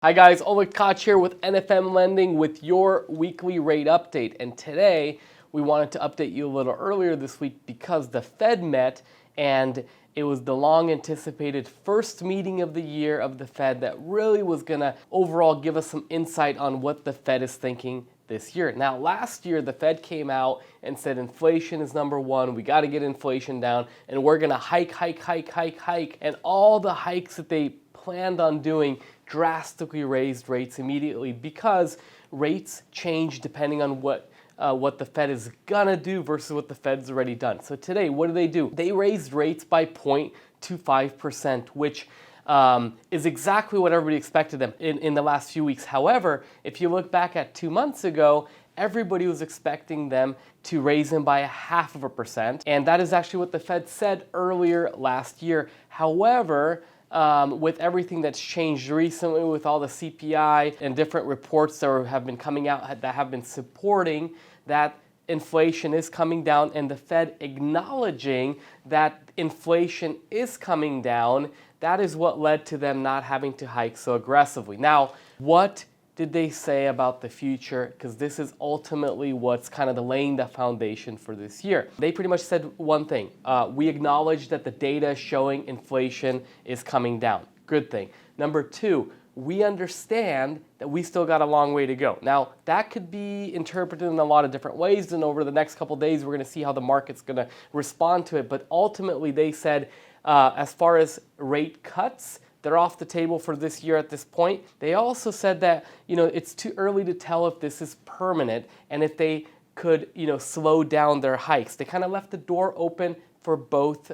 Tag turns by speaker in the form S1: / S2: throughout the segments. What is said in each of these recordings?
S1: Hi guys, Oleg Tkach here with NFM Lending with your weekly rate update. And today we wanted to update you a little earlier this week because the Fed met and it was the long anticipated first meeting of the year of the Fed that really was going to overall give us some insight on what the Fed is thinking this year. Now, last year, the Fed came out and said inflation is number one. We got to get inflation down and we're going to hike. And all the hikes that they planned on doing drastically raised rates immediately because rates change depending on what the Fed is gonna do versus what the Fed's already done. So today, what do? They raised rates by 0.25%, which is exactly what everybody expected them in the last few weeks. However, if you look back at 2 months ago, everybody was expecting them to raise them by 0.5%, and that is actually what the Fed said earlier last year. However, with everything that's changed recently with all the CPI and different reports that have been coming out that have been supporting that inflation is coming down and the Fed acknowledging that inflation is coming down, that is what led to them not having to hike so aggressively. Now, what did they say about the future? Because this is ultimately what's kind of laying the foundation for this year. They pretty much said one thing. We acknowledge that the data showing inflation is coming down. Good thing. Number two, we understand that we still got a long way to go. Now, that could be interpreted in a lot of different ways, and over the next couple of days, we're going to see how the market's going to respond to it. But ultimately, they said, as far as rate cuts, they're off the table for this year at this point. They also said that, it's too early to tell if this is permanent and if they could, slow down their hikes. They kind of left the door open for both,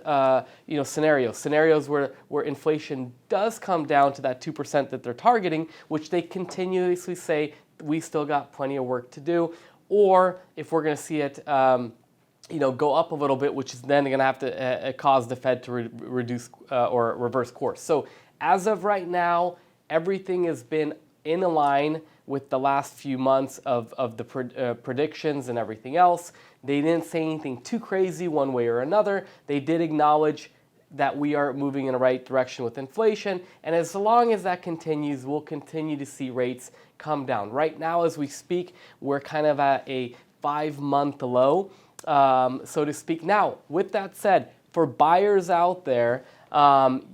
S1: scenarios. Scenarios where inflation does come down to that 2% that they're targeting, which they continuously say we still got plenty of work to do, or if we're going to see it go up a little bit, which is then going to have to cause the Fed to reduce or reverse course. So as of right now, everything has been in line with the last few months of the predictions and everything else. They didn't say anything too crazy one way or another. They did acknowledge that we are moving in the right direction with inflation, and as long as that continues, we'll continue to see rates come down. Right now, as we speak, we're kind of at a 5-month low, so to speak. Now, with that said, for buyers out there,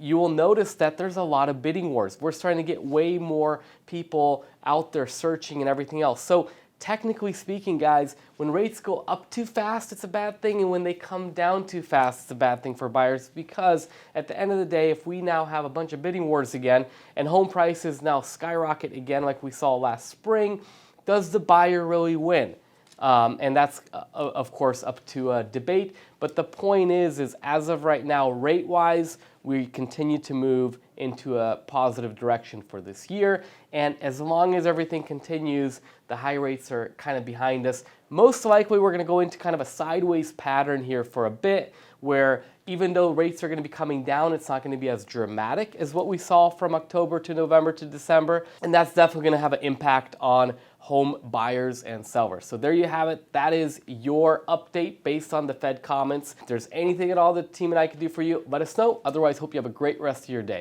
S1: you will notice that there's a lot of bidding wars. We're starting to get way more people out there searching and everything else. So technically speaking, guys, when rates go up too fast, it's a bad thing. And when they come down too fast, it's a bad thing for buyers, because at the end of the day, if we now have a bunch of bidding wars again and home prices now skyrocket again like we saw last spring, does the buyer really win? And that's, of course, up to debate. But the point is as of right now, rate-wise, we continue to move into a positive direction for this year. And as long as everything continues, the high rates are kind of behind us. Most likely, we're going to go into kind of a sideways pattern here for a bit, where even though rates are going to be coming down, it's not going to be as dramatic as what we saw from October to November to December. And that's definitely going to have an impact on home buyers and sellers. So there you have it. That is your update based on the Fed comments. If there's anything at all the team and I can do for you, let us know. Otherwise, hope you have a great rest of your day.